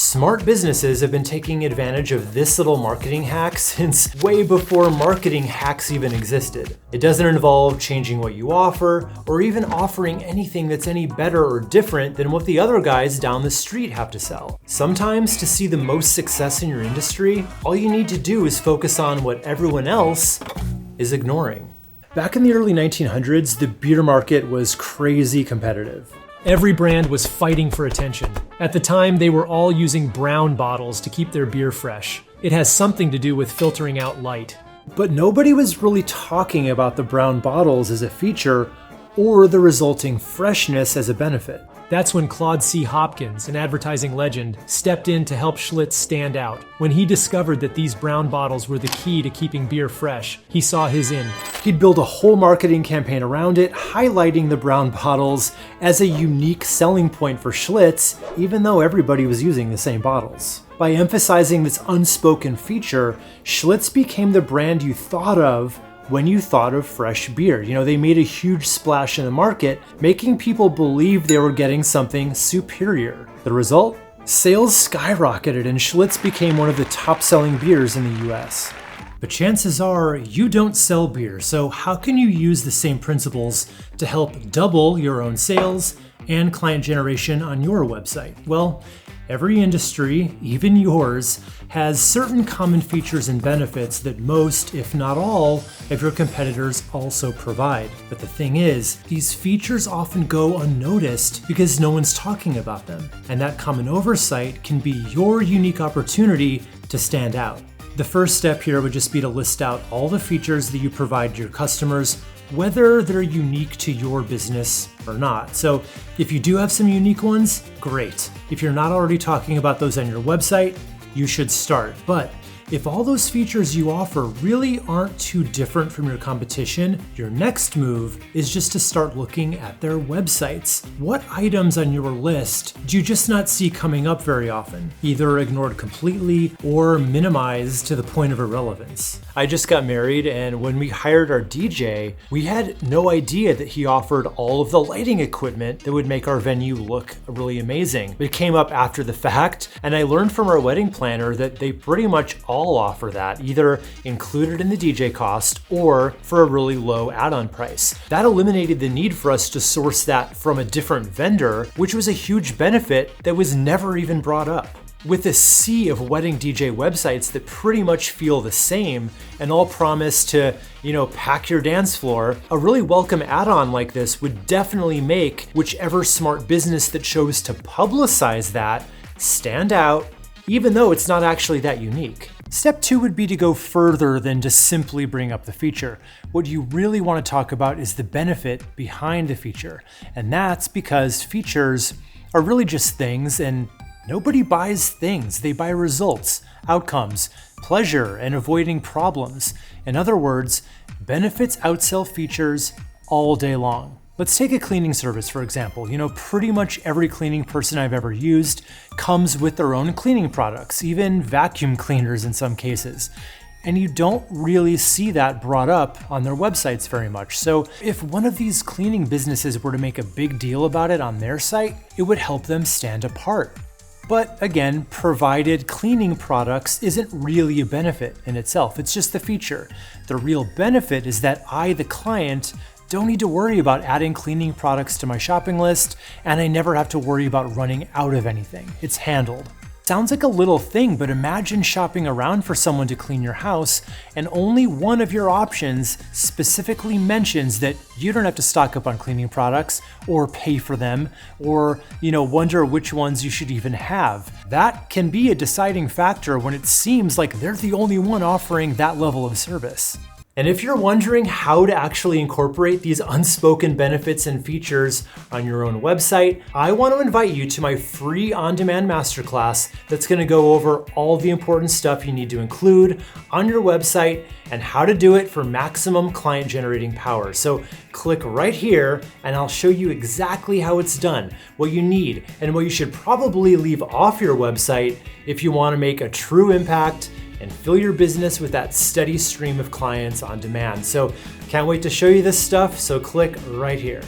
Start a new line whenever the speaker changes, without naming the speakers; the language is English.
Smart businesses have been taking advantage of this little marketing hack since way before marketing hacks even existed. It doesn't involve changing what you offer or even offering anything that's any better or different than what the other guys down the street have to sell. Sometimes to see the most success in your industry, all you need to do is focus on what everyone else is ignoring. Back in the early 1900s, the beer market was crazy competitive. Every brand was fighting for attention. At the time, they were all using brown bottles to keep their beer fresh. It has something to do with filtering out light. But nobody was really talking about the brown bottles as a feature or the resulting freshness as a benefit. That's when Claude C. Hopkins, an advertising legend, stepped in to help Schlitz stand out. When he discovered that these brown bottles were the key to keeping beer fresh, he saw his in. He'd build a whole marketing campaign around it, highlighting the brown bottles as a unique selling point for Schlitz, even though everybody was using the same bottles. By emphasizing this unspoken feature, Schlitz became the brand you thought of when you thought of fresh beer. They made a huge splash in the market, making people believe they were getting something superior. The result? Sales skyrocketed and Schlitz became one of the top-selling beers in the US. But chances are you don't sell beer, so how can you use the same principles to help double your own sales and client generation on your website? Well, every industry, even yours, has certain common features and benefits that most, if not all, of your competitors also provide. But the thing is, these features often go unnoticed because no one's talking about them. And that common oversight can be your unique opportunity to stand out. The first step here would just be to list out all the features that you provide to your customers, whether they're unique to your business or not. So if you do have some unique ones, great. If you're not already talking about those on your website, you should start. But if all those features you offer really aren't too different from your competition, your next move is just to start looking at their websites. What items on your list do you just not see coming up very often, either ignored completely or minimized to the point of irrelevance? I just got married, and when we hired our DJ, we had no idea that he offered all of the lighting equipment that would make our venue look really amazing. It came up after the fact, and I learned from our wedding planner that they pretty much all offer that, either included in the DJ cost or for a really low add-on price. That eliminated the need for us to source that from a different vendor, which was a huge benefit that was never even brought up. With a sea of wedding DJ websites that pretty much feel the same and all promise to, pack your dance floor, a really welcome add-on like this would definitely make whichever smart business that chose to publicize that stand out, even though it's not actually that unique. Step 2 would be to go further than to simply bring up the feature. What you really want to talk about is the benefit behind the feature. And that's because features are really just things, and nobody buys things. They buy results, outcomes, pleasure, and avoiding problems. In other words, benefits outsell features all day long. Let's take a cleaning service, for example. Pretty much every cleaning person I've ever used comes with their own cleaning products, even vacuum cleaners in some cases. And you don't really see that brought up on their websites very much. So if one of these cleaning businesses were to make a big deal about it on their site, it would help them stand apart. But again, provided cleaning products isn't really a benefit in itself. It's just the feature. The real benefit is that I, the client, don't need to worry about adding cleaning products to my shopping list, and I never have to worry about running out of anything. It's handled. Sounds like a little thing, but imagine shopping around for someone to clean your house, and only one of your options specifically mentions that you don't have to stock up on cleaning products or pay for them or, wonder which ones you should even have. That can be a deciding factor when it seems like they're the only one offering that level of service. And if you're wondering how to actually incorporate these unspoken benefits and features on your own website, I want to invite you to my free on-demand masterclass that's going to go over all the important stuff you need to include on your website and how to do it for maximum client generating power. So click right here and I'll show you exactly how it's done, what you need, and what you should probably leave off your website if you want to make a true impact and fill your business with that steady stream of clients on demand. So can't wait to show you this stuff, so click right here.